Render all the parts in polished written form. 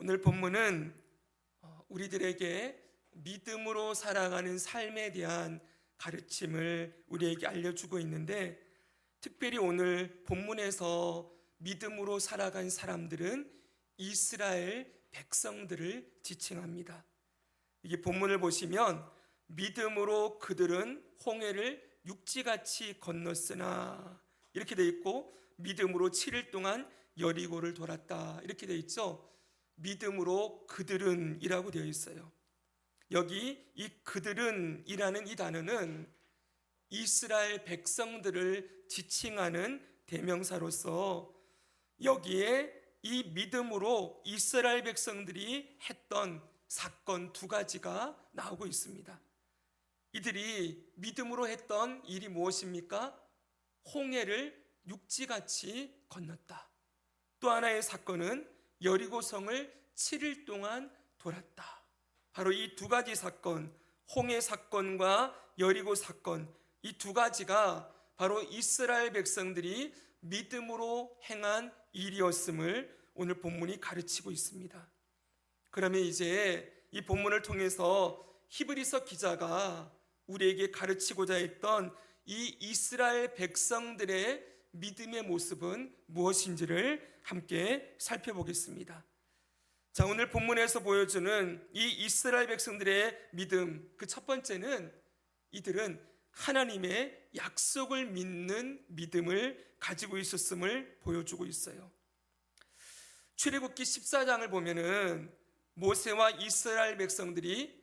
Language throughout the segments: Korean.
오늘 본문은 우리들에게 믿음으로 살아가는 삶에 대한 가르침을 우리에게 알려주고 있는데, 특별히 오늘 본문에서 믿음으로 살아간 사람들은 이스라엘 백성들을 지칭합니다. 이게 본문을 보시면 믿음으로 그들은 홍해를 육지같이 건넜으나 이렇게 돼 있고, 믿음으로 7일 동안 여리고를 돌았다 이렇게 돼 있죠. 믿음으로 그들은 이라고 되어 있어요. 여기 이 그들은 이라는 이 단어는 이스라엘 백성들을 지칭하는 대명사로서 여기에 이 믿음으로 이스라엘 백성들이 했던 사건 두 가지가 나오고 있습니다. 이들이 믿음으로 했던 일이 무엇입니까? 홍해를 육지같이 건넜다. 또 하나의 사건은 여리고성을 7일 동안 돌았다. 바로 이 두 가지 사건, 홍해 사건과 여리고 사건, 이 두 가지가 바로 이스라엘 백성들이 믿음으로 행한 일이었음을 오늘 본문이 가르치고 있습니다. 그러면 이제 이 본문을 통해서 히브리서 기자가 우리에게 가르치고자 했던 이 이스라엘 백성들의 믿음의 모습은 무엇인지를 함께 살펴보겠습니다. 자, 오늘 본문에서 보여주는 이 이스라엘 백성들의 믿음, 그 첫 번째는 이들은 하나님의 약속을 믿는 믿음을 가지고 있었음을 보여주고 있어요. 출애굽기 14장을 보면은 모세와 이스라엘 백성들이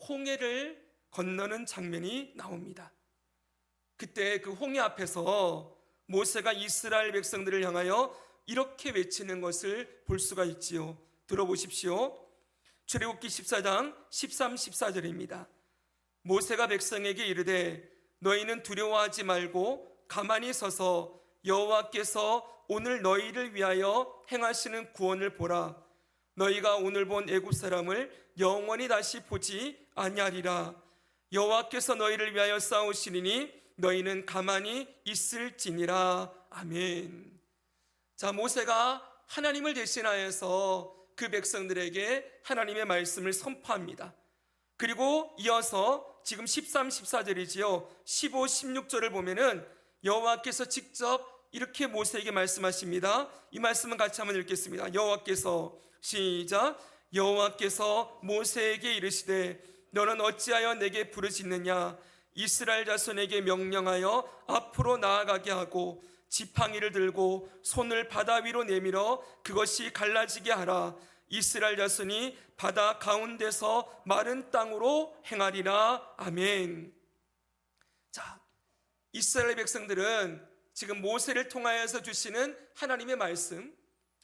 홍해를 건너는 장면이 나옵니다. 그때 그 홍해 앞에서 모세가 이스라엘 백성들을 향하여 이렇게 외치는 것을 볼 수가 있지요. 들어보십시오. 출애굽기 14장 13, 14절입니다. 모세가 백성에게 이르되 너희는 두려워하지 말고 가만히 서서 여호와께서 오늘 너희를 위하여 행하시는 구원을 보라. 너희가 오늘 본 애굽 사람을 영원히 다시 보지 아니하리라. 여호와께서 너희를 위하여 싸우시리니 너희는 가만히 있을지니라. 아멘. 자, 모세가 하나님을 대신하여서 그 백성들에게 하나님의 말씀을 선포합니다. 그리고 이어서 지금 13, 14절이지요. 15, 16절을 보면은 여호와께서 직접 이렇게 모세에게 말씀하십니다. 이 말씀은 같이 한번 읽겠습니다. 여호와께서, 시작. 여호와께서 모세에게 이르시되 너는 어찌하여 내게 부르짖느냐? 이스라엘 자손에게 명령하여 앞으로 나아가게 하고 지팡이를 들고 손을 바다 위로 내밀어 그것이 갈라지게 하라. 이스라엘 자손이 바다 가운데서 마른 땅으로 행하리라. 아멘. 자, 이스라엘 백성들은 지금 모세를 통하여서 주시는 하나님의 말씀,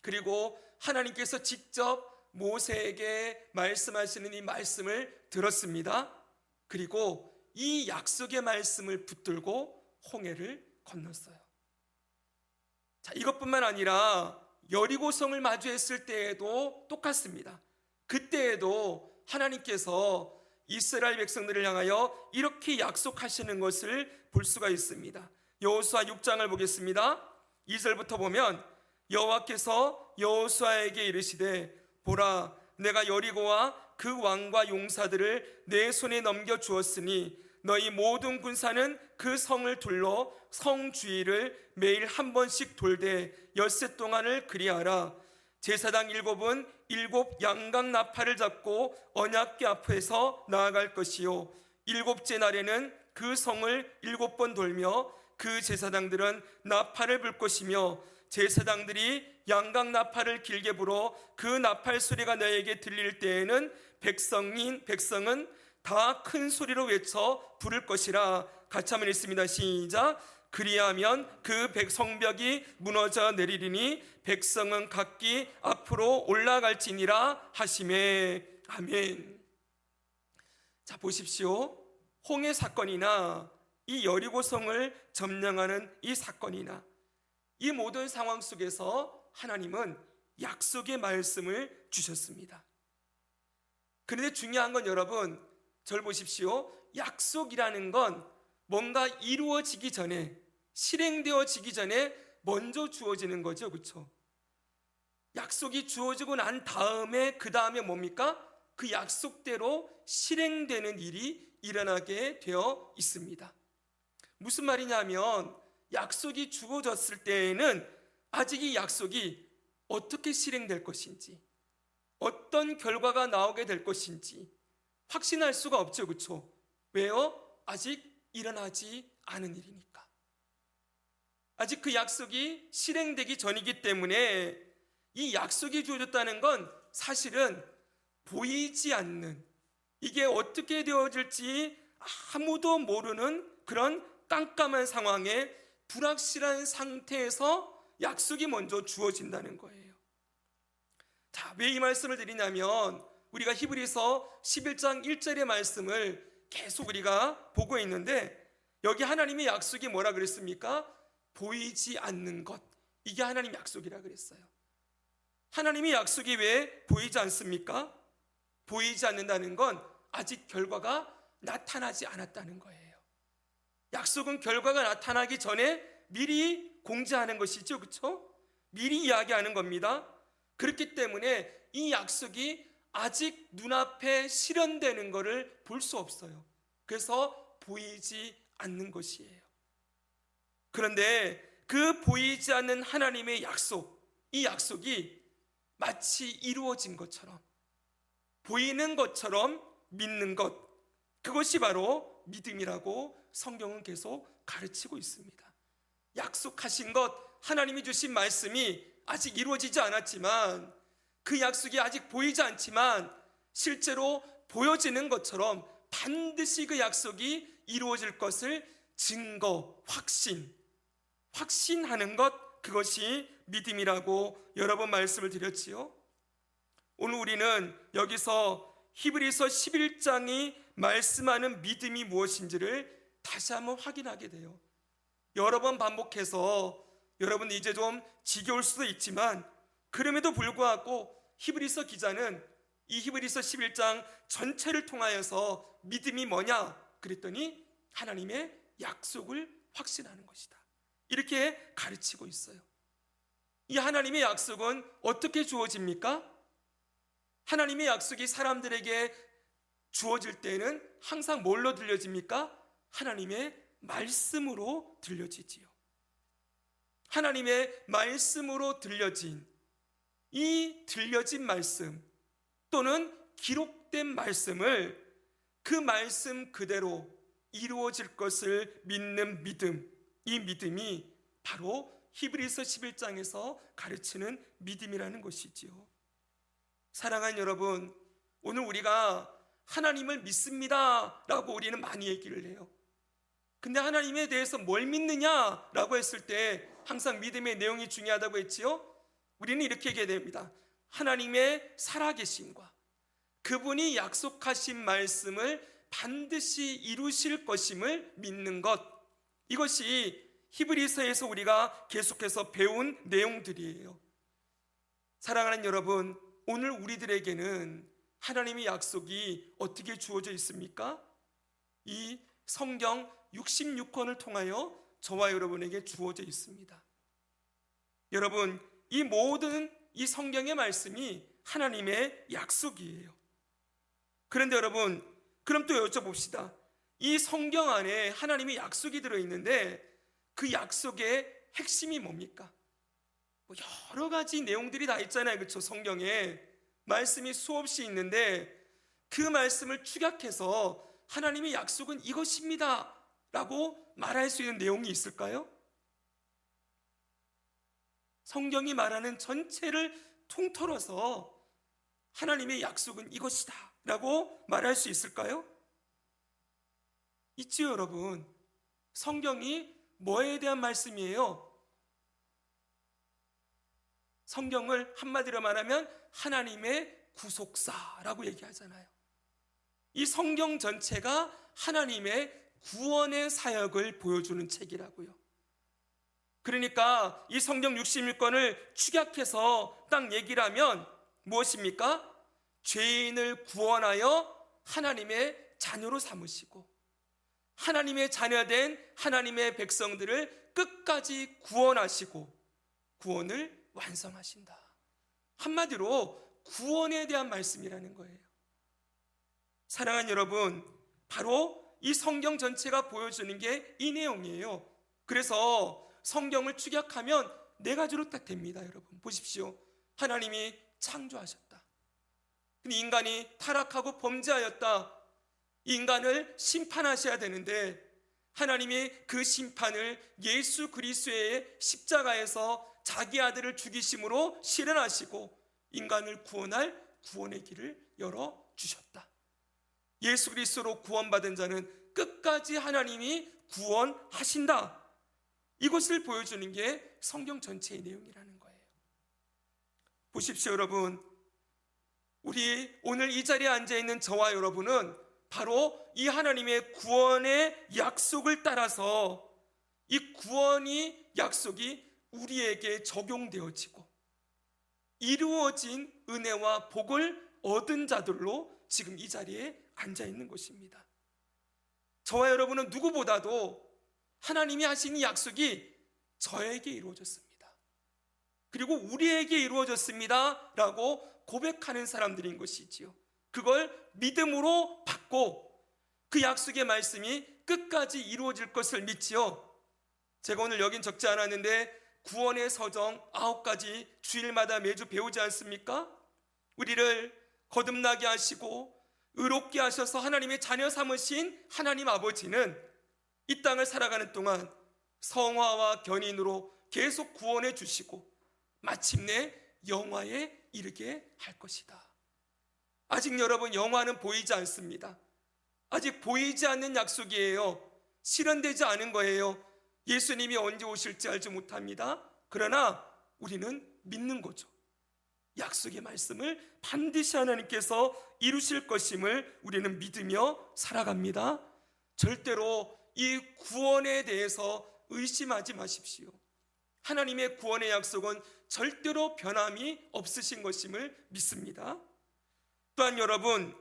그리고 하나님께서 직접 모세에게 말씀하시는 이 말씀을 들었습니다. 그리고 이 약속의 말씀을 붙들고 홍해를 건넜어요. 자, 이것뿐만 아니라 여리고성을 마주했을 때에도 똑같습니다. 그때에도 하나님께서 이스라엘 백성들을 향하여 이렇게 약속하시는 것을 볼 수가 있습니다. 여호수아 6장을 보겠습니다. 2절부터 보면 여호와께서 여호수아에게 이르시되 보라, 내가 여리고와 그 왕과 용사들을 내 손에 넘겨 주었으니 너희 모든 군사는 그 성을 둘러 성 주위를 매일 한 번씩 돌되 엿새 동안을 그리하라. 제사장 7은 7 양각 나팔을 잡고 언약궤 앞에서 나아갈 것이요 7째 날에는 그 성을 7번 돌며 그 제사장들은 나팔을 불 것이며 제사장들이 양각 나팔을 길게 불어 그 나팔 소리가 너에게 들릴 때에는 백성은 다 큰 소리로 외쳐 부를 것이라. 같이 한번 읽습니다. 시작. 그리하면 그 성벽이 무너져 내리리니 백성은 각기 앞으로 올라갈지니라 하시매. 아멘. 자, 보십시오. 홍해 사건이나 이 여리고성을 점령하는 이 사건이나 이 모든 상황 속에서 하나님은 약속의 말씀을 주셨습니다. 그런데 중요한 건 여러분, 절 보십시오. 약속이라는 건 뭔가 이루어지기 전에, 실행되어지기 전에 먼저 주어지는 거죠. 그렇죠? 약속이 주어지고 난 다음에 그 다음에 뭡니까? 그 약속대로 실행되는 일이 일어나게 되어 있습니다. 무슨 말이냐면 약속이 주어졌을 때에는 아직 이 약속이 어떻게 실행될 것인지, 어떤 결과가 나오게 될 것인지 확신할 수가 없죠. 그렇죠? 왜요? 아직 일어나지 않은 일이니까. 아직 그 약속이 실행되기 전이기 때문에 이 약속이 주어졌다는 건 사실은 보이지 않는, 이게 어떻게 되어질지 아무도 모르는 그런 깜깜한 상황에 불확실한 상태에서 약속이 먼저 주어진다는 거예요. 자, 왜 이 말씀을 드리냐면 우리가 히브리서 11장 1절의 말씀을 계속 우리가 보고 있는데 여기 하나님의 약속이 뭐라 그랬습니까? 보이지 않는 것, 이게 하나님 약속이라 그랬어요. 하나님의 약속이 왜 보이지 않습니까? 보이지 않는다는 건 아직 결과가 나타나지 않았다는 거예요. 약속은 결과가 나타나기 전에 미리 공지하는 것이죠. 그렇죠? 미리 이야기하는 겁니다. 그렇기 때문에 이 약속이 아직 눈앞에 실현되는 것을 볼 수 없어요. 그래서 보이지 않는 것이에요. 그런데 그 보이지 않는 하나님의 약속, 이 약속이 마치 이루어진 것처럼, 보이는 것처럼 믿는 것, 그것이 바로 믿음이라고 성경은 계속 가르치고 있습니다. 약속하신 것, 하나님이 주신 말씀이 아직 이루어지지 않았지만, 그 약속이 아직 보이지 않지만 실제로 보여지는 것처럼 반드시 그 약속이 이루어질 것을 증거, 확신하는 것, 그것이 믿음이라고 여러 번 말씀을 드렸지요. 오늘 우리는 여기서 히브리서 11장이 말씀하는 믿음이 무엇인지를 다시 한번 확인하게 돼요. 여러 번 반복해서 여러분 이제 좀 지겨울 수도 있지만 그럼에도 불구하고 히브리서 기자는 이 히브리서 11장 전체를 통하여서 믿음이 뭐냐 그랬더니 하나님의 약속을 확신하는 것이다, 이렇게 가르치고 있어요. 이 하나님의 약속은 어떻게 주어집니까? 하나님의 약속이 사람들에게 주어질 때는 항상 뭘로 들려집니까? 하나님의 말씀으로 들려지지요. 하나님의 말씀으로 들려진 이 들려진 말씀 또는 기록된 말씀을 그 말씀 그대로 이루어질 것을 믿는 믿음, 이 믿음이 바로 히브리서 11장에서 가르치는 믿음이라는 것이지요. 사랑하는 여러분, 오늘 우리가 하나님을 믿습니다 라고 우리는 많이 얘기를 해요. 근데 하나님에 대해서 뭘 믿느냐라고 했을 때 항상 믿음의 내용이 중요하다고 했지요. 우리는 이렇게 얘기해야 됩니다. 하나님의 살아계심과 그분이 약속하신 말씀을 반드시 이루실 것임을 믿는 것, 이것이 히브리서에서 우리가 계속해서 배운 내용들이에요. 사랑하는 여러분, 오늘 우리들에게는 하나님의 약속이 어떻게 주어져 있습니까? 이 성경 66권을 통하여 저와 여러분에게 주어져 있습니다. 여러분, 이 모든 이 성경의 말씀이 하나님의 약속이에요. 그런데 여러분, 그럼 또 여쭤봅시다. 이 성경 안에 하나님의 약속이 들어있는데 그 약속의 핵심이 뭡니까? 여러 가지 내용들이 다 있잖아요. 그렇죠? 성경에 말씀이 수없이 있는데 그 말씀을 축약해서 하나님의 약속은 이것입니다 라고 말할 수 있는 내용이 있을까요? 성경이 말하는 전체를 통틀어서 하나님의 약속은 이것이다 라고 말할 수 있을까요? 있지요, 여러분. 성경이 뭐에 대한 말씀이에요? 성경을 한마디로 말하면 하나님의 구속사라고 얘기하잖아요. 이 성경 전체가 하나님의 구원의 사역을 보여주는 책이라고요. 그러니까 이 성경 66권을 축약해서 딱 얘기를 하면 무엇입니까? 죄인을 구원하여 하나님의 자녀로 삼으시고 하나님의 자녀된 하나님의 백성들을 끝까지 구원하시고 구원을 완성하신다. 한마디로 구원에 대한 말씀이라는 거예요. 사랑하는 여러분, 바로 이 성경 전체가 보여주는 게 이 내용이에요. 그래서 성경을 축약하면 네 가지로 딱 됩니다. 여러분 보십시오. 하나님이 창조하셨다. 근데 인간이 타락하고 범죄하였다. 인간을 심판하셔야 되는데 하나님이 그 심판을 예수 그리스도의 십자가에서 자기 아들을 죽이심으로 실현하시고 인간을 구원할 구원의 길을 열어주셨다. 예수 그리스도로 구원받은 자는 끝까지 하나님이 구원하신다. 이것을 보여주는 게 성경 전체의 내용이라는 거예요. 보십시오 여러분, 우리 오늘 이 자리에 앉아있는 저와 여러분은 바로 이 하나님의 구원의 약속을 따라서 이 구원의 약속이 우리에게 적용되어지고 이루어진 은혜와 복을 얻은 자들로 지금 이 자리에 앉아있는 것입니다. 저와 여러분은 누구보다도 하나님이 하신 이 약속이 저에게 이루어졌습니다. 그리고 우리에게 이루어졌습니다 라고 고백하는 사람들인 것이지요. 그걸 믿음으로 받고 그 약속의 말씀이 끝까지 이루어질 것을 믿지요. 제가 오늘 여긴 적지 않았는데 구원의 서정 9가지 주일마다 매주 배우지 않습니까? 우리를 거듭나게 하시고 의롭게 하셔서 하나님의 자녀 삼으신 하나님 아버지는 이 땅을 살아가는 동안 성화와 견인으로 계속 구원해 주시고 마침내 영화에 이르게 할 것이다. 아직 여러분 영화는 보이지 않습니다. 아직 보이지 않는 약속이에요. 실현되지 않은 거예요. 예수님이 언제 오실지 알지 못합니다. 그러나 우리는 믿는 거죠. 약속의 말씀을 반드시 하나님께서 이루실 것임을 우리는 믿으며 살아갑니다. 절대로 이 구원에 대해서 의심하지 마십시오. 하나님의 구원의 약속은 절대로 변함이 없으신 것임을 믿습니다. 또한 여러분,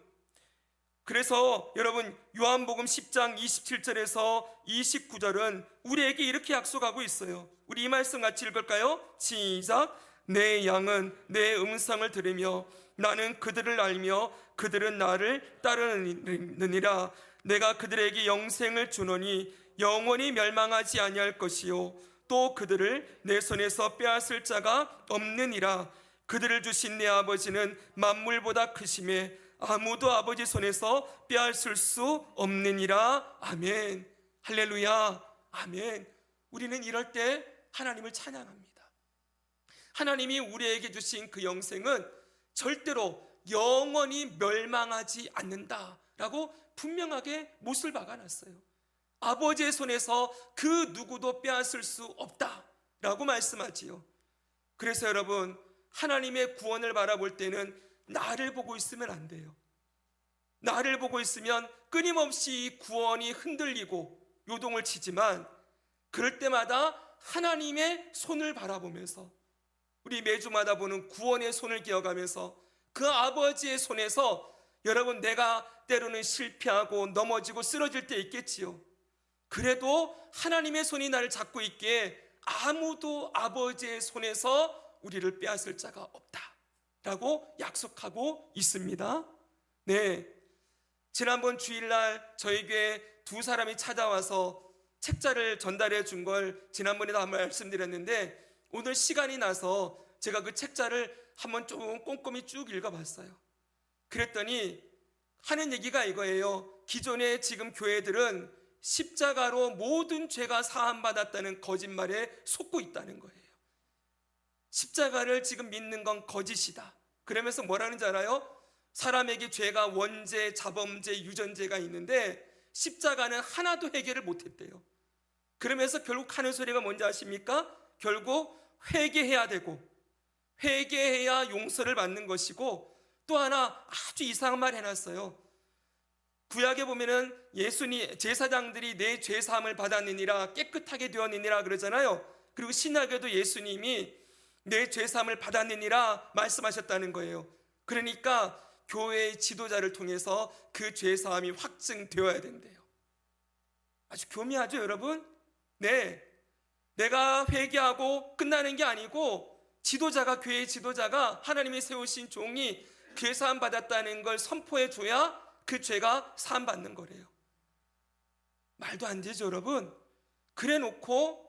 그래서 여러분 요한복음 10장 27절에서 29절은 우리에게 이렇게 약속하고 있어요. 우리 이 말씀 같이 읽을까요? 시작. 내 양은 내 음성을 들으며 나는 그들을 알며 그들은 나를 따르느니라. 내가 그들에게 영생을 주노니 영원히 멸망하지 아니할 것이요 또 그들을 내 손에서 빼앗을 자가 없느니라. 그들을 주신 내 아버지는 만물보다 크심에 아무도 아버지 손에서 빼앗을 수 없느니라. 아멘. 할렐루야. 아멘. 우리는 이럴 때 하나님을 찬양합니다. 하나님이 우리에게 주신 그 영생은 절대로 영원히 멸망하지 않는다라고 분명하게 못을 박아놨어요. 아버지의 손에서 그 누구도 빼앗을 수 없다라고 말씀하지요. 그래서 여러분, 하나님의 구원을 바라볼 때는 나를 보고 있으면 안 돼요. 나를 보고 있으면 끊임없이 구원이 흔들리고 요동을 치지만 그럴 때마다 하나님의 손을 바라보면서 우리 매주마다 보는 구원의 손을 기억하면서 그 아버지의 손에서 여러분, 내가 때로는 실패하고 넘어지고 쓰러질 때 있겠지요. 그래도 하나님의 손이 나를 잡고 있기에 아무도 아버지의 손에서 우리를 빼앗을 자가 없다라고 약속하고 있습니다. 네, 지난번 주일날 저희 교회 두 사람이 찾아와서 책자를 전달해 준 걸 지난번에도 한번 말씀드렸는데 오늘 시간이 나서 제가 그 책자를 한번 조금 꼼꼼히 쭉 읽어봤어요. 그랬더니 하는 얘기가 이거예요. 기존의 지금 교회들은 십자가로 모든 죄가 사함받았다는 거짓말에 속고 있다는 거예요. 십자가를 지금 믿는 건 거짓이다. 그러면서 뭐라는지 알아요? 사람에게 죄가 원죄, 자범죄, 유전죄가 있는데 십자가는 하나도 해결을 못했대요. 그러면서 결국 하는 소리가 뭔지 아십니까? 결국 회개해야 되고 회개해야 용서를 받는 것이고 또 하나 아주 이상한 말 해놨어요. 구약에 보면은 예수님 제사장들이 내 죄사함을 받았느니라 깨끗하게 되었느니라 그러잖아요. 그리고 신약에도 예수님이 내 죄사함을 받았느니라 말씀하셨다는 거예요. 그러니까 교회의 지도자를 통해서 그 죄사함이 확증되어야 된대요. 아주 교묘하죠 여러분? 네, 내가 회개하고 끝나는 게 아니고 지도자가, 교회의 지도자가, 하나님이 세우신 종이 죄 사함 받았다는 걸 선포해 줘야 그 죄가 사함 받는 거래요. 말도 안 되죠, 여러분. 그래 놓고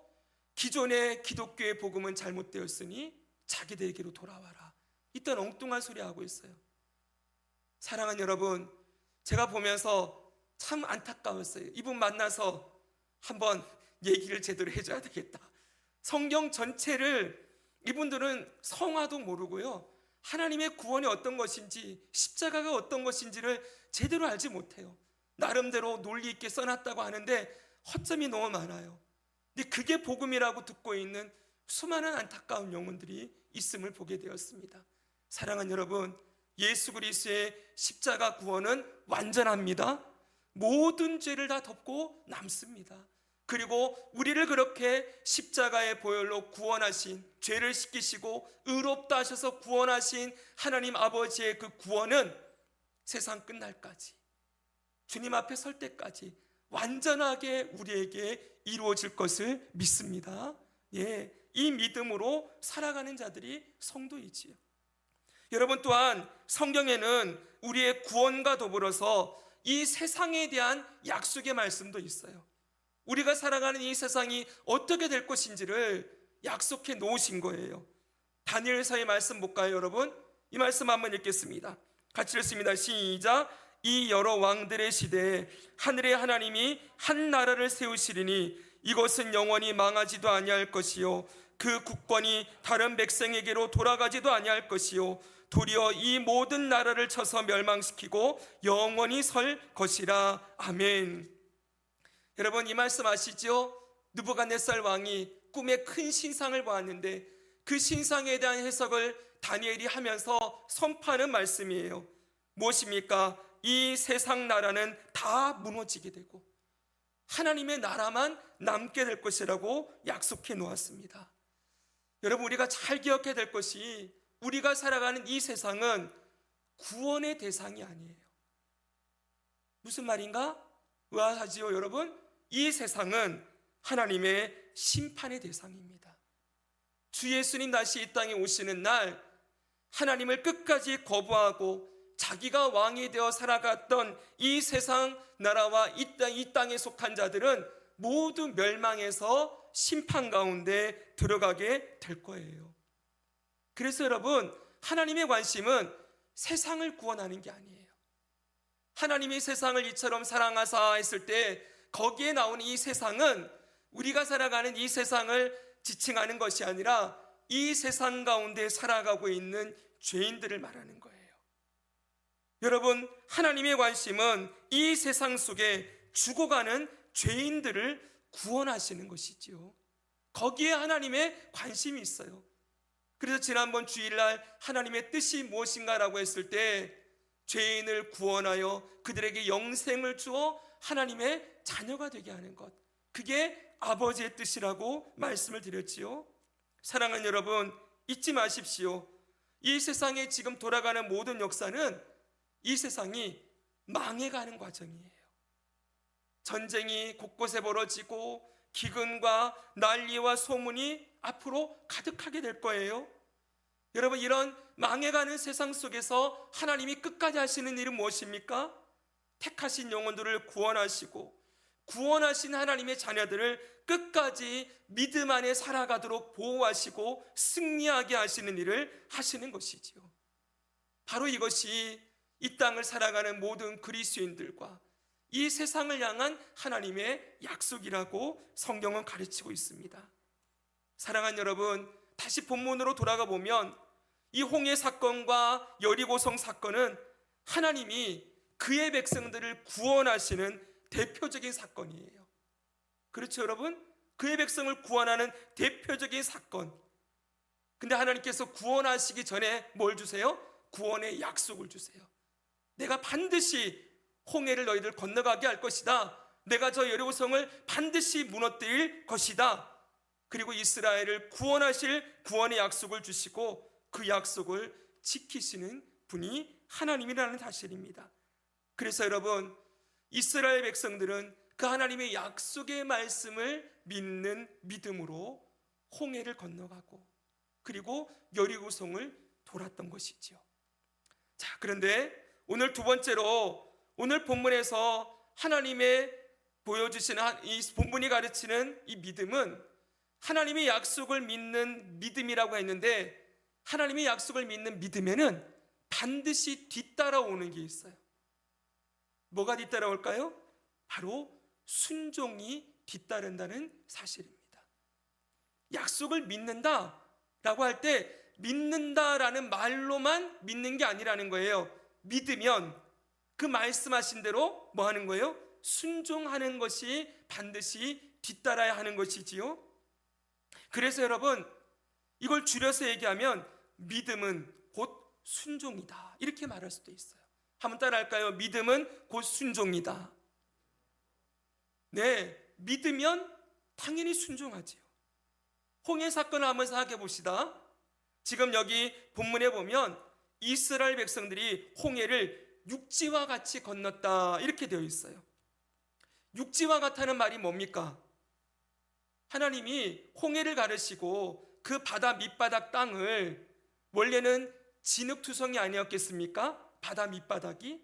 기존의 기독교의 복음은 잘못되었으니 자기들에게로 돌아와라, 이딴 엉뚱한 소리 하고 있어요. 사랑하는 여러분, 제가 보면서 참 안타까웠어요. 이분 만나서 한번 얘기를 제대로 해줘야 되겠다. 성경 전체를 이분들은 성화도 모르고요, 하나님의 구원이 어떤 것인지, 십자가가 어떤 것인지를 제대로 알지 못해요. 나름대로 논리 있게 써놨다고 하는데 허점이 너무 많아요. 근데 그게 복음이라고 듣고 있는 수많은 안타까운 영혼들이 있음을 보게 되었습니다. 사랑하는 여러분, 예수 그리스도의 십자가 구원은 완전합니다. 모든 죄를 다 덮고 남습니다. 그리고 우리를 그렇게 십자가의 보혈로 구원하신, 죄를 씻기시고 의롭다 하셔서 구원하신 하나님 아버지의 그 구원은 세상 끝날까지, 주님 앞에 설 때까지 완전하게 우리에게 이루어질 것을 믿습니다. 예, 이 믿음으로 살아가는 자들이 성도이지요. 여러분, 또한 성경에는 우리의 구원과 더불어서 이 세상에 대한 약속의 말씀도 있어요. 우리가 살아가는 이 세상이 어떻게 될 것인지를 약속해 놓으신 거예요. 다니엘서의 말씀 볼까요, 여러분? 이 말씀 한번 읽겠습니다. 같이 읽습니다. 시작. 이 여러 왕들의 시대에 하늘의 하나님이 한 나라를 세우시리니 이것은 영원히 망하지도 아니할 것이요, 그 국권이 다른 백성에게로 돌아가지도 아니할 것이요, 도리어 이 모든 나라를 쳐서 멸망시키고 영원히 설 것이라. 아멘. 여러분, 이 말씀 아시죠? 느부갓네살 왕이 꿈에 큰 신상을 보았는데 그 신상에 대한 해석을 다니엘이 하면서 선포하는 말씀이에요. 무엇입니까? 이 세상 나라는 다 무너지게 되고 하나님의 나라만 남게 될 것이라고 약속해 놓았습니다. 여러분, 우리가 잘 기억해야 될 것이, 우리가 살아가는 이 세상은 구원의 대상이 아니에요. 무슨 말인가? 의아하지요, 여러분? 이 세상은 하나님의 심판의 대상입니다. 주 예수님 다시 이 땅에 오시는 날, 하나님을 끝까지 거부하고 자기가 왕이 되어 살아갔던 이 세상 나라와 이 땅에 속한 자들은 모두 멸망해서 심판 가운데 들어가게 될 거예요. 그래서 여러분, 하나님의 관심은 세상을 구원하는 게 아니에요. 하나님이 세상을 이처럼 사랑하사 했을 때 거기에 나오는 이 세상은 우리가 살아가는 이 세상을 지칭하는 것이 아니라 이 세상 가운데 살아가고 있는 죄인들을 말하는 거예요. 여러분, 하나님의 관심은 이 세상 속에 죽어가는 죄인들을 구원하시는 것이지요. 거기에 하나님의 관심이 있어요. 그래서 지난번 주일날 하나님의 뜻이 무엇인가라고 했을 때 죄인을 구원하여 그들에게 영생을 주어 하나님의 자녀가 되게 하는 것, 그게 아버지의 뜻이라고 말씀을 드렸지요. 사랑하는 여러분, 잊지 마십시오. 이 세상에 지금 돌아가는 모든 역사는 이 세상이 망해가는 과정이에요. 전쟁이 곳곳에 벌어지고 기근과 난리와 소문이 앞으로 가득하게 될 거예요. 여러분, 이런 망해가는 세상 속에서 하나님이 끝까지 하시는 일은 무엇입니까? 택하신 영혼들을 구원하시고 구원하신 하나님의 자녀들을 끝까지 믿음 안에 살아가도록 보호하시고 승리하게 하시는 일을 하시는 것이지요. 바로 이것이 이 땅을 살아가는 모든 그리스도인들과 이 세상을 향한 하나님의 약속이라고 성경은 가르치고 있습니다. 사랑하는 여러분, 다시 본문으로 돌아가 보면 이 홍해 사건과 여리고성 사건은 하나님이 그의 백성들을 구원하시는 대표적인 사건이에요. 그렇죠, 여러분? 그의 백성을 구원하는 대표적인 사건. 근데 하나님께서 구원하시기 전에 뭘 주세요? 구원의 약속을 주세요. 내가 반드시 홍해를 너희들 건너가게 할 것이다. 내가 저 여리고성을 반드시 무너뜨릴 것이다. 그리고 이스라엘을 구원하실 구원의 약속을 주시고 그 약속을 지키시는 분이 하나님이라는 사실입니다. 그래서 여러분, 이스라엘 백성들은 그 하나님의 약속의 말씀을 믿는 믿음으로 홍해를 건너가고 그리고 여리고성을 돌았던 것이지요. 자, 그런데 오늘 두 번째로 오늘 본문에서 하나님의 보여주시는 이 본문이 가르치는 이 믿음은 하나님의 약속을 믿는 믿음이라고 했는데, 하나님의 약속을 믿는 믿음에는 반드시 뒤따라오는 게 있어요. 뭐가 뒤따라올까요? 바로 순종이 뒤따른다는 사실입니다. 약속을 믿는다라고 할 때 믿는다라는 말로만 믿는 게 아니라는 거예요. 믿으면 그 말씀하신 대로 뭐 하는 거예요? 순종하는 것이 반드시 뒤따라야 하는 것이지요. 그래서 여러분, 이걸 줄여서 얘기하면 믿음은 곧 순종이다, 이렇게 말할 수도 있어요. 한번 따라할까요? 믿음은 곧 순종이다. 네, 믿으면 당연히 순종하지요. 홍해 사건을 한번 생각해 봅시다. 지금 여기 본문에 보면 이스라엘 백성들이 홍해를 육지와 같이 건넜다, 이렇게 되어 있어요. 육지와 같다는 말이 뭡니까? 하나님이 홍해를 가르시고 그 바다 밑바닥 땅을, 원래는 진흙투성이 아니었겠습니까? 바다 밑바닥이,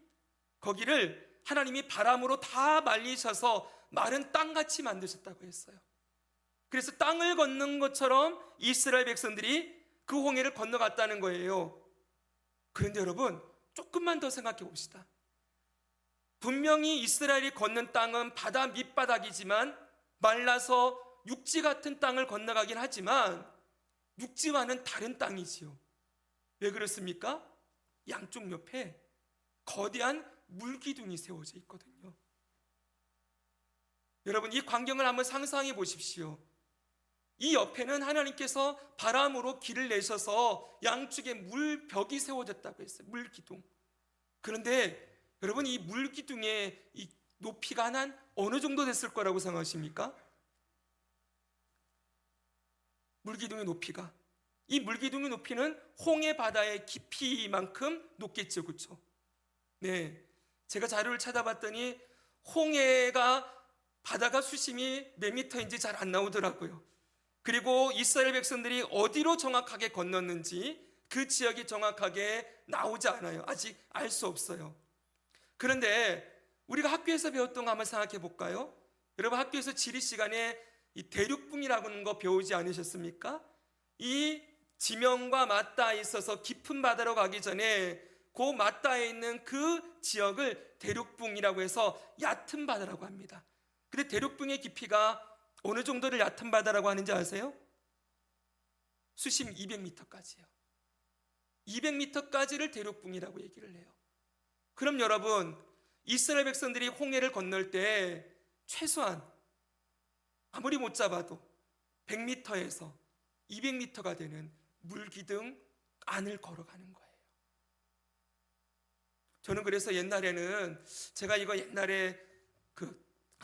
거기를 하나님이 바람으로 다 말리셔서 마른 땅같이 만드셨다고 했어요. 그래서 땅을 걷는 것처럼 이스라엘 백성들이 그 홍해를 건너갔다는 거예요. 그런데 여러분, 조금만 더 생각해 봅시다. 분명히 이스라엘이 걷는 땅은 바다 밑바닥이지만 말라서 육지 같은 땅을 건너가긴 하지만 육지와는 다른 땅이지요. 왜 그렇습니까? 양쪽 옆에 거대한 물기둥이 세워져 있거든요. 여러분, 이 광경을 한번 상상해 보십시오. 이 옆에는 하나님께서 바람으로 길을 내셔서 양쪽에 물벽이 세워졌다고 했어요. 물기둥. 그런데 여러분, 이 물기둥의 이 높이가 한 어느 정도 됐을 거라고 생각하십니까? 물기둥의 높이가, 이 물기둥의 높이는 홍해 바다의 깊이만큼 높겠죠, 그렇죠? 네, 제가 자료를 찾아봤더니 홍해가 바다가 수심이 몇 미터인지 잘 안 나오더라고요. 그리고 이스라엘 백성들이 어디로 정확하게 건넜는지 그 지역이 정확하게 나오지 않아요. 아직 알 수 없어요. 그런데 우리가 학교에서 배웠던 거 한번 생각해 볼까요? 여러분, 학교에서 지리 시간에 이 대륙붕이라고 하는 거 배우지 않으셨습니까? 이 지면과 맞닿아 있어서 깊은 바다로 가기 전에 그 맞닿아 있는 그 지역을 대륙붕이라고 해서 얕은 바다라고 합니다. 근데 대륙붕의 깊이가 어느 정도를 얕은 바다라고 하는지 아세요? 수심 200m까지요. 200m까지를 대륙붕이라고 얘기를 해요. 그럼 여러분, 이스라엘 백성들이 홍해를 건널 때 최소한 아무리 못 잡아도 100m에서 200m가 되는 물기둥 안을 걸어가는 거예요. 저는 그래서 옛날에는, 제가 이거 옛날에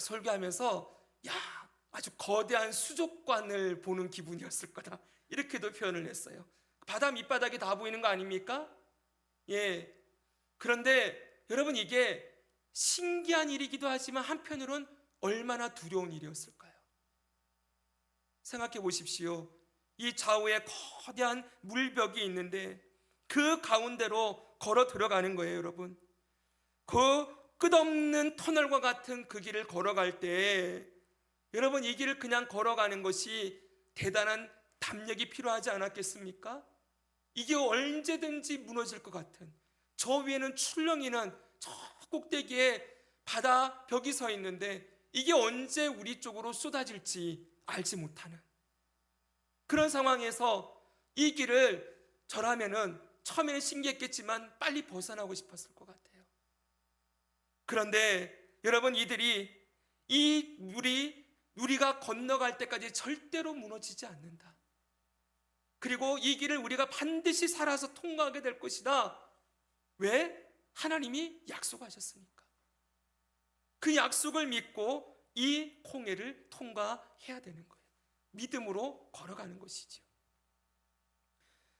설교하면서 아주 거대한 수족관을 보는 기분이었을 거다, 이렇게도 표현을 했어요. 바다 밑바닥이 다 보이는 거 아닙니까? 예. 그런데 여러분, 이게 신기한 일이기도 하지만 한편으론 얼마나 두려운 일이었을까요? 생각해 보십시오. 이 좌우에 거대한 물벽이 있는데 그 가운데로 걸어 들어가는 거예요, 여러분. 그 끝없는 터널과 같은 그 길을 걸어갈 때 여러분, 이 길을 그냥 걸어가는 것이 대단한 담력이 필요하지 않았겠습니까? 이게 언제든지 무너질 것 같은, 저 위에는 출렁이는 저 꼭대기에 바다 벽이 서 있는데 이게 언제 우리 쪽으로 쏟아질지 알지 못하는 그런 상황에서 이 길을 저라면은 처음에는 신기했겠지만 빨리 벗어나고 싶었을 것 같아요. 그런데 여러분, 이들이 이 우리가 건너갈 때까지 절대로 무너지지 않는다. 그리고 이 길을 우리가 반드시 살아서 통과하게 될 것이다. 왜? 하나님이 약속하셨으니까. 그 약속을 믿고 이 홍해를 통과해야 되는 거예요. 믿음으로 걸어가는 것이죠.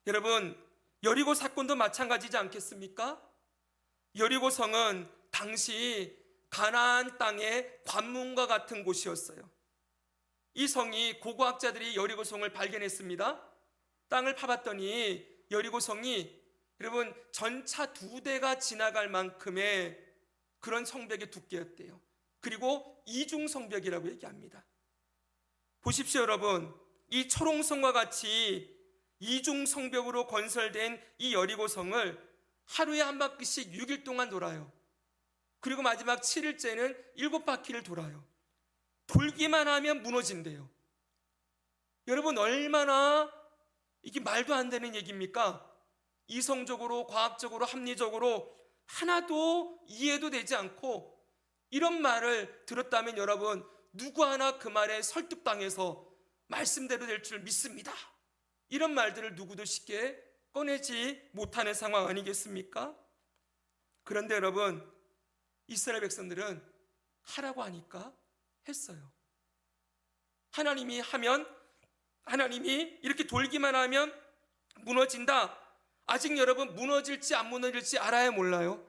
여러분, 여리고 사건도 마찬가지지 않겠습니까? 여리고 성은 당시 가나안 땅의 관문과 같은 곳이었어요. 이 성이, 고고학자들이 여리고 성을 발견했습니다. 땅을 파봤더니 여리고성이 여러분 전차 2대가 지나갈 만큼의 그런 성벽의 두께였대요. 그리고 이중 성벽이라고 얘기합니다. 보십시오 여러분, 이 초롱성과 같이 이중 성벽으로 건설된 이 여리고성을 하루에 한 바퀴씩 6일 동안 돌아요. 그리고 마지막 7일째는 7바퀴를 돌아요. 돌기만 하면 무너진대요. 여러분 얼마나 이게 말도 안 되는 얘기입니까? 이성적으로, 과학적으로, 합리적으로 하나도 이해도 되지 않고 이런 말을 들었다면 여러분 누구 하나 그 말에 설득당해서 말씀대로 될 줄 믿습니다. 이런 말들을 누구도 쉽게 꺼내지 못하는 상황 아니겠습니까? 그런데 여러분 이스라엘 백성들은 하라고 하니까 했어요. 하나님이 하면, 하나님이 이렇게 돌기만 하면 무너진다. 아직 여러분 무너질지 안 무너질지 알아야 몰라요?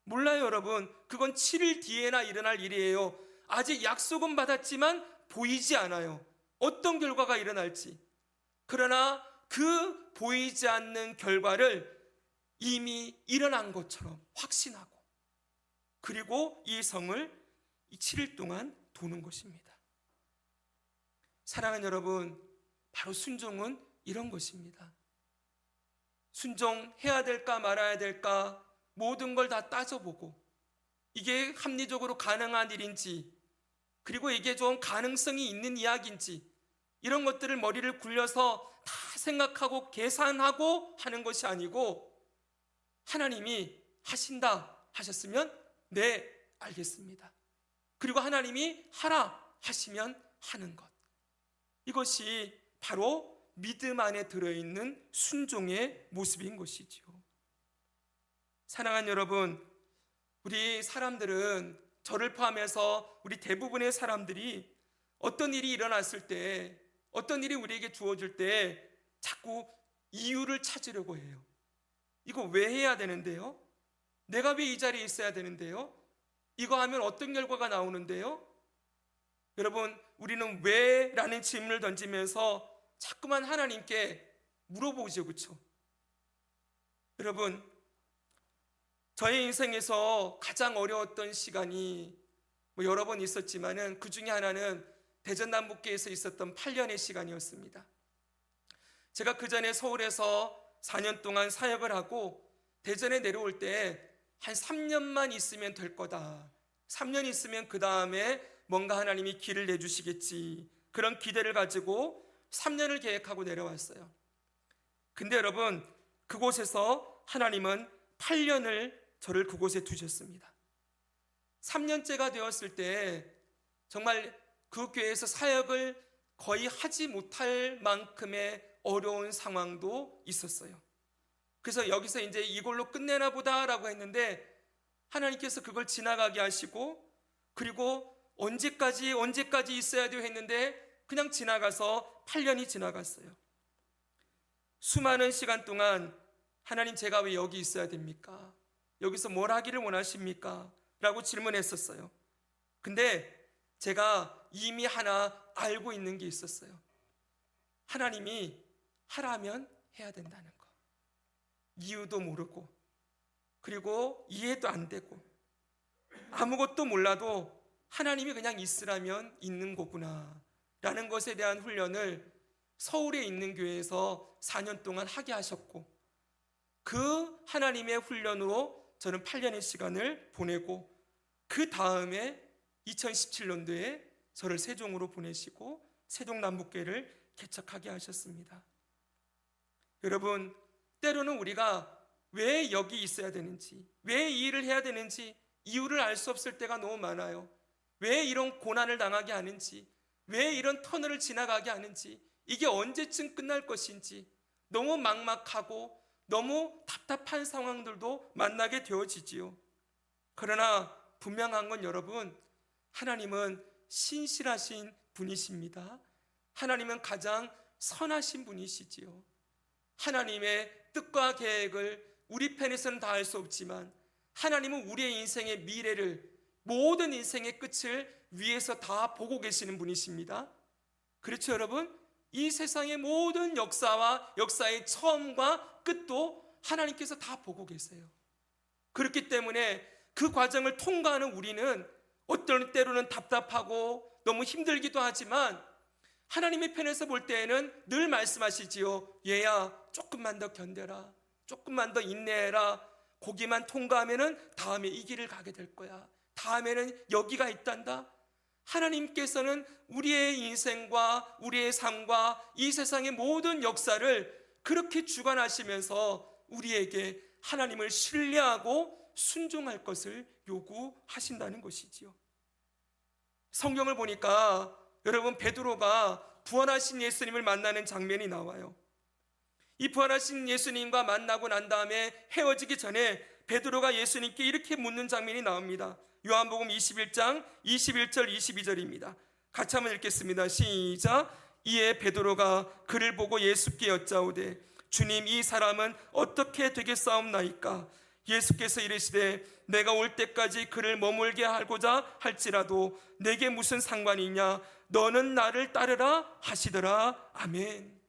몰라요 여러분. 그건 7일 뒤에나 일어날 일이에요. 아직 약속은 받았지만 보이지 않아요. 어떤 결과가 일어날지. 그러나 그 보이지 않는 결과를 이미 일어난 것처럼 확신하고 그리고 이 성을 7일 동안 도는 것입니다. 사랑하는 여러분, 바로 순종은 이런 것입니다. 순종해야 될까 말아야 될까 모든 걸 다 따져보고 이게 합리적으로 가능한 일인지 그리고 이게 좀 가능성이 있는 이야기인지 이런 것들을 머리를 굴려서 다 생각하고 계산하고 하는 것이 아니고 하나님이 하신다 하셨으면 네 알겠습니다. 그리고 하나님이 하라 하시면 하는 것. 이것이 바로 믿음 안에 들어있는 순종의 모습인 것이지요. 사랑하는 여러분, 우리 사람들은 저를 포함해서 우리 대부분의 사람들이 어떤 일이 일어났을 때 어떤 일이 우리에게 주어질 때 자꾸 이유를 찾으려고 해요. 이거 왜 해야 되는데요? 내가 왜 이 자리에 있어야 되는데요? 이거 하면 어떤 결과가 나오는데요? 여러분 우리는 왜? 라는 질문을 던지면서 자꾸만 하나님께 물어보죠. 그렇죠? 여러분 저의 인생에서 가장 어려웠던 시간이 여러 번 있었지만은 그 중에 하나는 대전남북교에서 있었던 8년의 시간이었습니다. 제가 그 전에 서울에서 4년 동안 사역을 하고 대전에 내려올 때 한 3년만 있으면 될 거다. 3년 있으면 그 다음에 뭔가 하나님이 길을 내주시겠지. 그런 기대를 가지고 3년을 계획하고 내려왔어요. 근데 여러분 그곳에서 하나님은 8년을 저를 그곳에 두셨습니다. 3년째가 되었을 때 정말 그 교회에서 사역을 거의 하지 못할 만큼의 어려운 상황도 있었어요. 그래서 여기서 이제 이걸로 끝내나 보다라고 했는데 하나님께서 그걸 지나가게 하시고 그리고 언제까지 있어야 돼요 했는데 그냥 지나가서 8년이 지나갔어요. 수많은 시간 동안 하나님 제가 왜 여기 있어야 됩니까? 여기서 뭘 하기를 원하십니까? 라고 질문했었어요. 근데 제가 이미 하나 알고 있는 게 있었어요. 하나님이 하라면 해야 된다는 거. 이유도 모르고 그리고 이해도 안 되고 아무것도 몰라도 하나님이 그냥 있으라면 있는 거구나 라는 것에 대한 훈련을 서울에 있는 교회에서 4년 동안 하게 하셨고 그 하나님의 훈련으로 저는 8년의 시간을 보내고 그 다음에 2017년도에 저를 세종으로 보내시고 세종남북교회를 개척하게 하셨습니다. 여러분 때로는 우리가 왜 여기 있어야 되는지 왜 이 일을 해야 되는지 이유를 알 수 없을 때가 너무 많아요. 왜 이런 고난을 당하게 하는지 왜 이런 터널을 지나가게 하는지 이게 언제쯤 끝날 것인지 너무 막막하고 너무 답답한 상황들도 만나게 되어지지요. 그러나 분명한 건 여러분 하나님은 신실하신 분이십니다. 하나님은 가장 선하신 분이시지요. 하나님의 뜻과 계획을 우리 편에서는 다 알 수 없지만 하나님은 우리의 인생의 미래를 모든 인생의 끝을 위에서 다 보고 계시는 분이십니다. 그렇죠 여러분? 이 세상의 모든 역사와 역사의 처음과 끝도 하나님께서 다 보고 계세요. 그렇기 때문에 그 과정을 통과하는 우리는 어떤 때로는 답답하고 너무 힘들기도 하지만 하나님의 편에서 볼 때에는 늘 말씀하시지요. 얘야, 조금만 더 견뎌라. 조금만 더 인내해라. 거기만 통과하면은 다음에 이 길을 가게 될 거야. 다음에는 여기가 있단다. 하나님께서는 우리의 인생과 우리의 삶과 이 세상의 모든 역사를 그렇게 주관하시면서 우리에게 하나님을 신뢰하고 순종할 것을 요구하신다는 것이지요. 성경을 보니까 여러분, 베드로가 부활하신 예수님을 만나는 장면이 나와요. 이 부활하신 예수님과 만나고 난 다음에 헤어지기 전에 베드로가 예수님께 이렇게 묻는 장면이 나옵니다. 요한복음 21장 21절 22절입니다. 같이 한번 읽겠습니다. 시작. 이에 베드로가 그를 보고 예수께 여짜오되 주님, 이 사람은 어떻게 되겠사옵나이까? 예수께서 이르시되 내가 올 때까지 그를 머물게 하고자 할지라도 내게 무슨 상관이 있냐? 너는 나를 따르라 하시더라. 아멘.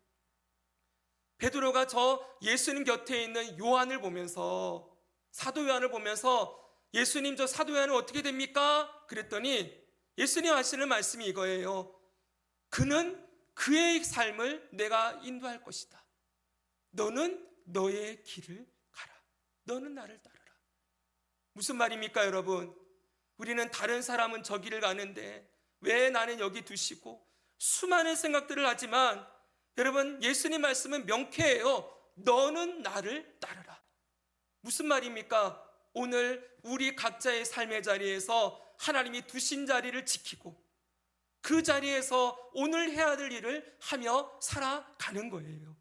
베드로가 저 예수님 곁에 있는 요한을 보면서, 사도 요한을 보면서 예수님, 저 사도 요한은 어떻게 됩니까? 그랬더니 예수님 하시는 말씀이 이거예요. 그는 그의 삶을 내가 인도할 것이다. 너는 너의 길을 가라. 너는 나를 따르라. 무슨 말입니까, 여러분? 우리는 다른 사람은 저 길을 가는데 왜 나는 여기 두시고 수많은 생각들을 하지만 여러분, 예수님 말씀은 명쾌해요. 너는 나를 따르라. 무슨 말입니까? 오늘 우리 각자의 삶의 자리에서 하나님이 두신 자리를 지키고 그 자리에서 오늘 해야 될 일을 하며 살아가는 거예요.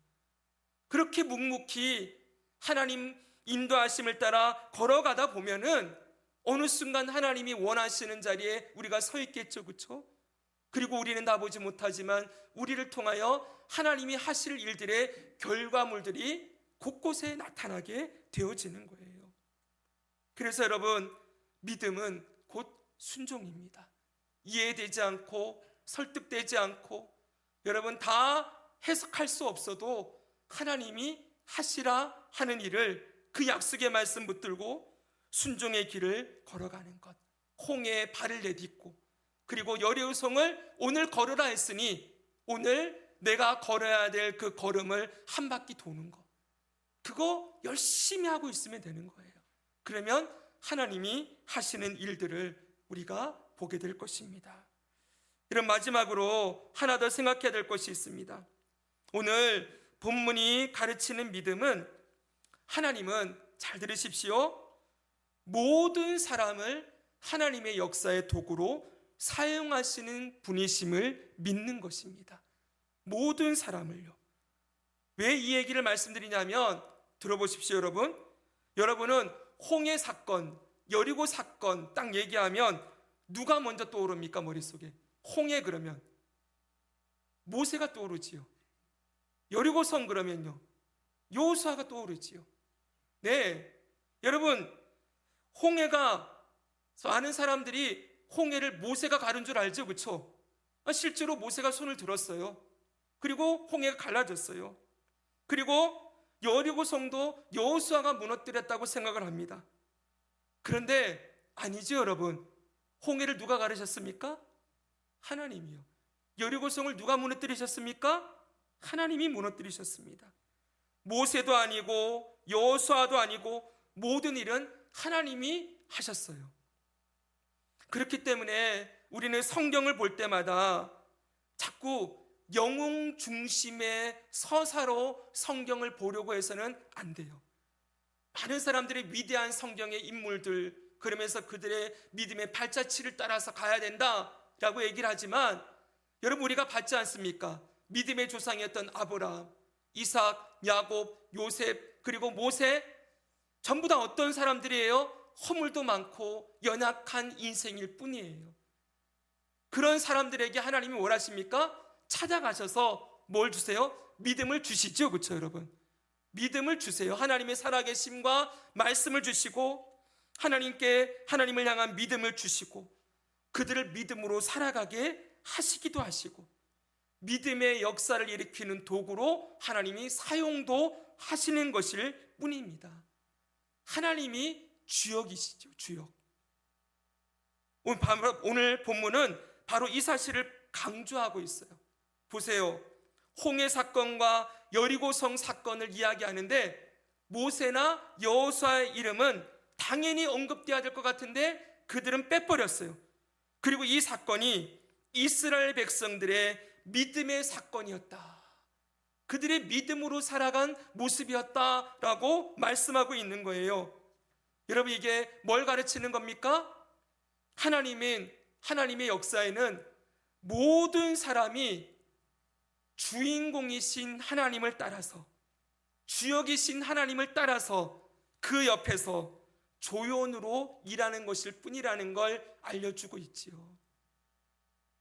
그렇게 묵묵히 하나님 인도하심을 따라 걸어가다 보면은 어느 순간 하나님이 원하시는 자리에 우리가 서 있겠죠, 그렇죠? 그리고 우리는 다 보지 못하지만 우리를 통하여 하나님이 하실 일들의 결과물들이 곳곳에 나타나게 되어지는 거예요. 그래서 여러분, 믿음은 곧 순종입니다. 이해되지 않고 설득되지 않고 여러분 다 해석할 수 없어도 하나님이 하시라 하는 일을, 그 약속의 말씀 붙들고 순종의 길을 걸어가는 것, 홍해에 발을 내딛고 그리고 여리고성을 오늘 걸으라 했으니 오늘 내가 걸어야 될 그 걸음을 한 바퀴 도는 것, 그거 열심히 하고 있으면 되는 거예요. 그러면 하나님이 하시는 일들을 우리가 보게 될 것입니다. 이런 마지막으로 하나 더 생각해야 될 것이 있습니다. 오늘 본문이 가르치는 믿음은, 하나님은, 잘 들으십시오, 모든 사람을 하나님의 역사의 도구로 사용하시는 분이심을 믿는 것입니다. 모든 사람을요. 왜 이 얘기를 말씀드리냐면, 들어보십시오, 여러분. 여러분은 홍해 사건, 여리고 사건 딱 얘기하면 누가 먼저 떠오릅니까? 머릿속에 홍해 그러면 모세가 떠오르지요. 여리고성 그러면요 여호수아가 떠오르지요. 네, 여러분, 홍해가, 많은 사람들이 홍해를 모세가 가른 줄 알죠, 그렇죠? 실제로 모세가 손을 들었어요. 그리고 홍해가 갈라졌어요. 그리고 여리고성도 여호수아가 무너뜨렸다고 생각을 합니다. 그런데 아니죠, 여러분. 홍해를 누가 가르셨습니까? 하나님이요. 여리고성을 누가 무너뜨리셨습니까? 하나님이 무너뜨리셨습니다. 모세도 아니고 여호수아도 아니고 모든 일은 하나님이 하셨어요. 그렇기 때문에 우리는 성경을 볼 때마다 자꾸 영웅 중심의 서사로 성경을 보려고 해서는 안 돼요. 많은 사람들이 위대한 성경의 인물들, 그러면서 그들의 믿음의 발자취를 따라서 가야 된다라고 얘기를 하지만, 여러분, 우리가 봤지 않습니까? 믿음의 조상이었던 아브라함, 이삭, 야곱, 요셉, 그리고 모세, 전부 다 어떤 사람들이에요? 허물도 많고 연약한 인생일 뿐이에요. 그런 사람들에게 하나님이 뭘 하십니까? 찾아가셔서 뭘 주세요? 믿음을 주시죠, 그렇죠, 여러분? 믿음을 주세요. 하나님의 살아계심과 말씀을 주시고 하나님을 향한 믿음을 주시고 그들을 믿음으로 살아가게 하시기도 하시고, 믿음의 역사를 일으키는 도구로 하나님이 사용도 하시는 것일 뿐입니다. 하나님이 주역이시죠. 주역. 오늘 본문은 바로 이 사실을 강조하고 있어요. 보세요. 홍해 사건과 여리고성 사건을 이야기하는데 모세나 여호수아의 이름은 당연히 언급돼야 될 것 같은데 그들은 빼버렸어요. 그리고 이 사건이 이스라엘 백성들의 믿음의 사건이었다. 그들의 믿음으로 살아간 모습이었다라고 말씀하고 있는 거예요. 여러분, 이게 뭘 가르치는 겁니까? 하나님의 역사에는 모든 사람이 주인공이신 하나님을 따라서, 주역이신 하나님을 따라서 그 옆에서 조연으로 일하는 것일 뿐이라는 걸 알려주고 있지요.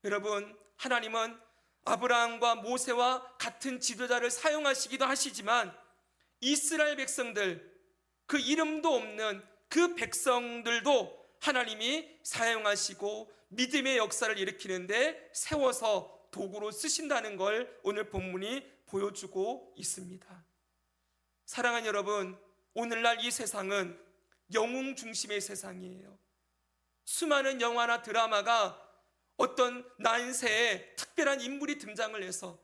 여러분, 하나님은 아브라함과 모세와 같은 지도자를 사용하시기도 하시지만 이스라엘 백성들, 그 이름도 없는 그 백성들도 하나님이 사용하시고 믿음의 역사를 일으키는데 세워서 도구로 쓰신다는 걸 오늘 본문이 보여주고 있습니다. 사랑하는 여러분, 오늘날 이 세상은 영웅 중심의 세상이에요. 수많은 영화나 드라마가 어떤 난세에 특별한 인물이 등장을 해서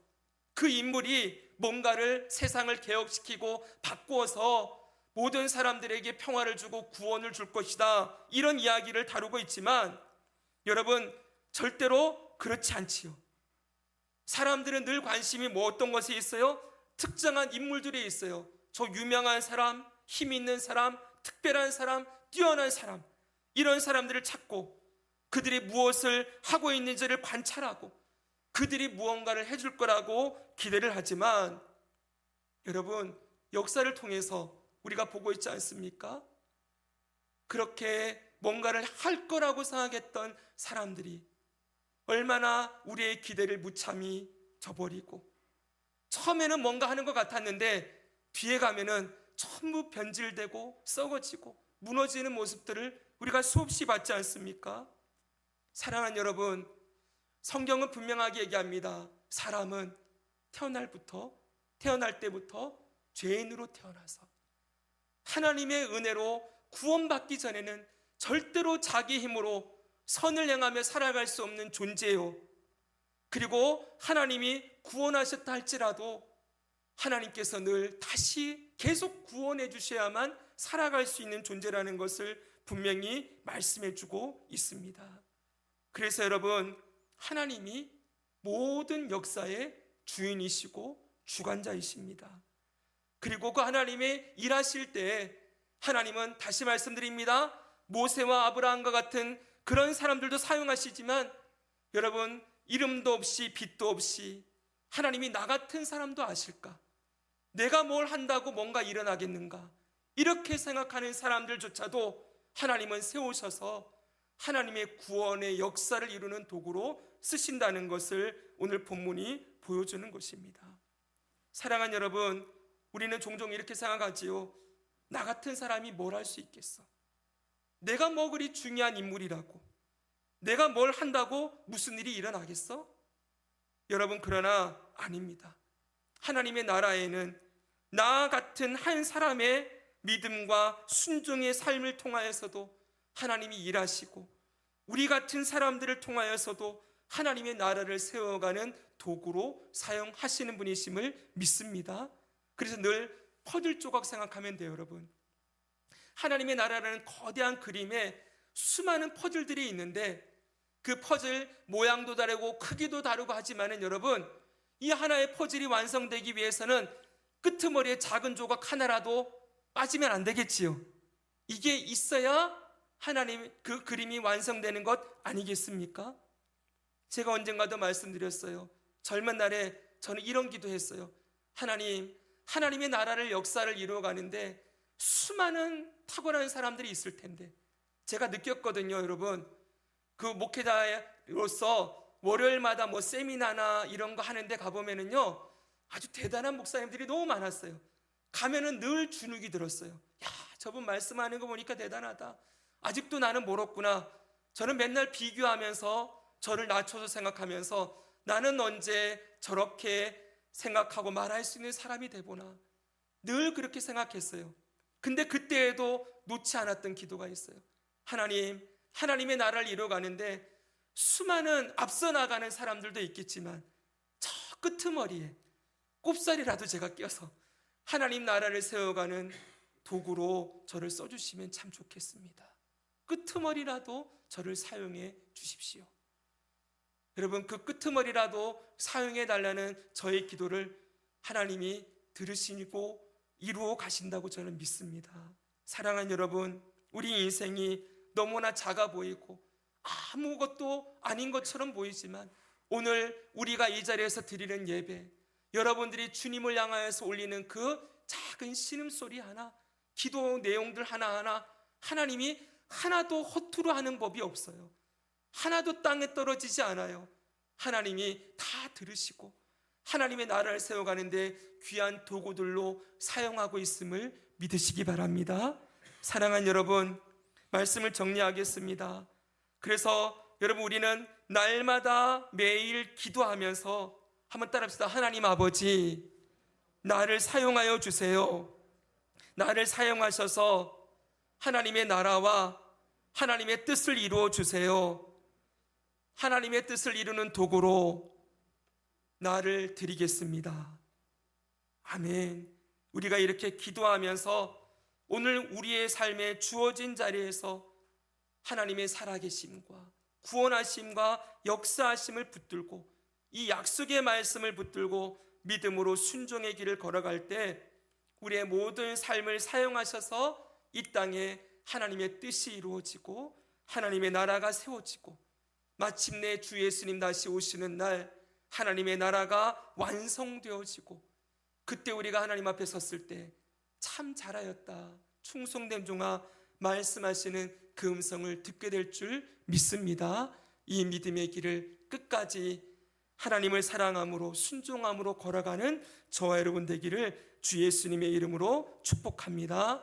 그 인물이 뭔가를 세상을 개혁시키고 바꾸어서 모든 사람들에게 평화를 주고 구원을 줄 것이다, 이런 이야기를 다루고 있지만 여러분, 절대로 그렇지 않지요. 사람들은 늘 관심이 어떤 것에 있어요? 특정한 인물들이 있어요. 저 유명한 사람, 힘 있는 사람, 특별한 사람, 뛰어난 사람, 이런 사람들을 찾고 그들이 무엇을 하고 있는지를 관찰하고 그들이 무언가를 해줄 거라고 기대를 하지만 여러분, 역사를 통해서 우리가 보고 있지 않습니까? 그렇게 뭔가를 할 거라고 생각했던 사람들이 얼마나 우리의 기대를 무참히 저버리고 처음에는 뭔가 하는 것 같았는데 뒤에 가면은 전부 변질되고 썩어지고 무너지는 모습들을 우리가 수없이 봤지 않습니까? 사랑하는 여러분, 성경은 분명하게 얘기합니다. 사람은 태어날 때부터 죄인으로 태어나서 하나님의 은혜로 구원받기 전에는 절대로 자기 힘으로 선을 행하며 살아갈 수 없는 존재요. 그리고 하나님이 구원하셨다 할지라도 하나님께서 늘 다시 계속 구원해 주셔야만 살아갈 수 있는 존재라는 것을 분명히 말씀해 주고 있습니다. 그래서 여러분, 하나님이 모든 역사의 주인이시고 주관자이십니다. 그리고 그 하나님의 일하실 때 하나님은, 다시 말씀드립니다, 모세와 아브라함과 같은 그런 사람들도 사용하시지만 여러분, 이름도 없이 빛도 없이 하나님이 나 같은 사람도 아실까? 내가 뭘 한다고 뭔가 일어나겠는가? 이렇게 생각하는 사람들조차도 하나님은 세우셔서 하나님의 구원의 역사를 이루는 도구로 쓰신다는 것을 오늘 본문이 보여주는 것입니다. 사랑하는 여러분, 우리는 종종 이렇게 생각하지요. 나 같은 사람이 뭘 할 수 있겠어? 내가 뭐 그리 중요한 인물이라고, 내가 뭘 한다고 무슨 일이 일어나겠어? 여러분, 그러나 아닙니다. 하나님의 나라에는 나 같은 한 사람의 믿음과 순종의 삶을 통하여서도 하나님이 일하시고 우리 같은 사람들을 통하여서도 하나님의 나라를 세워가는 도구로 사용하시는 분이심을 믿습니다. 그래서 늘 퍼즐 조각 생각하면 돼요. 여러분, 하나님의 나라라는 거대한 그림에 수많은 퍼즐들이 있는데 그 퍼즐 모양도 다르고 크기도 다르고 하지만은 여러분, 이 하나의 퍼즐이 완성되기 위해서는 끄트머리에 작은 조각 하나라도 빠지면 안 되겠지요. 이게 있어야 하나님 그 그림이 완성되는 것 아니겠습니까? 제가 언젠가도 말씀드렸어요. 젊은 날에 저는 이런 기도했어요. 하나님의 나라를, 역사를 이루어가는데 수많은 탁월한 사람들이 있을 텐데, 제가 느꼈거든요. 여러분, 그 목회자로서 월요일마다 세미나나 이런 거 하는데 가보면은요, 아주 대단한 목사님들이 너무 많았어요. 가면은 늘 주눅이 들었어요. 야, 저분 말씀하는 거 보니까 대단하다. 아직도 나는 멀었구나. 저는 맨날 비교하면서 저를 낮춰서 생각하면서 나는 언제 저렇게 생각하고 말할 수 있는 사람이 되보나 늘 그렇게 생각했어요. 근데 그때에도 놓지 않았던 기도가 있어요. 하나님, 하나님의 나라를 이루어가는데 수많은 앞서 나가는 사람들도 있겠지만 저 끄트머리에 꼽살이라도 제가 껴서 하나님 나라를 세워가는 도구로 저를 써주시면 참 좋겠습니다. 끄트머리라도 저를 사용해 주십시오. 여러분, 그 끄트머리라도 사용해 달라는 저의 기도를 하나님이 들으시고 이루어 가신다고 저는 믿습니다. 사랑하는 여러분, 우리 인생이 너무나 작아 보이고 아무것도 아닌 것처럼 보이지만 오늘 우리가 이 자리에서 드리는 예배, 여러분들이 주님을 향하여서 올리는 그 작은 신음소리 하나, 기도 내용들 하나하나 하나님이 하나도 허투루 하는 법이 없어요. 하나도 땅에 떨어지지 않아요. 하나님이 다 들으시고 하나님의 나라를 세워가는데 귀한 도구들로 사용하고 있음을 믿으시기 바랍니다. 사랑하는 여러분, 말씀을 정리하겠습니다. 그래서 여러분, 우리는 날마다 매일 기도하면서 한번 따라합시다. 하나님 아버지, 나를 사용하여 주세요. 나를 사용하셔서 하나님의 나라와 하나님의 뜻을 이루어 주세요. 하나님의 뜻을 이루는 도구로 나를 드리겠습니다. 아멘. 우리가 이렇게 기도하면서 오늘 우리의 삶에 주어진 자리에서 하나님의 살아계심과 구원하심과 역사하심을 붙들고 이 약속의 말씀을 붙들고 믿음으로 순종의 길을 걸어갈 때 우리의 모든 삶을 사용하셔서 이 땅에 하나님의 뜻이 이루어지고 하나님의 나라가 세워지고 마침내 주 예수님 다시 오시는 날 하나님의 나라가 완성되어지고 그때 우리가 하나님 앞에 섰을 때 참 잘하였다, 충성된 종아 말씀하시는 그 음성을 듣게 될 줄 믿습니다. 이 믿음의 길을 끝까지 하나님을 사랑함으로 순종함으로 걸어가는 저와 여러분 되기를 주 예수님의 이름으로 축복합니다.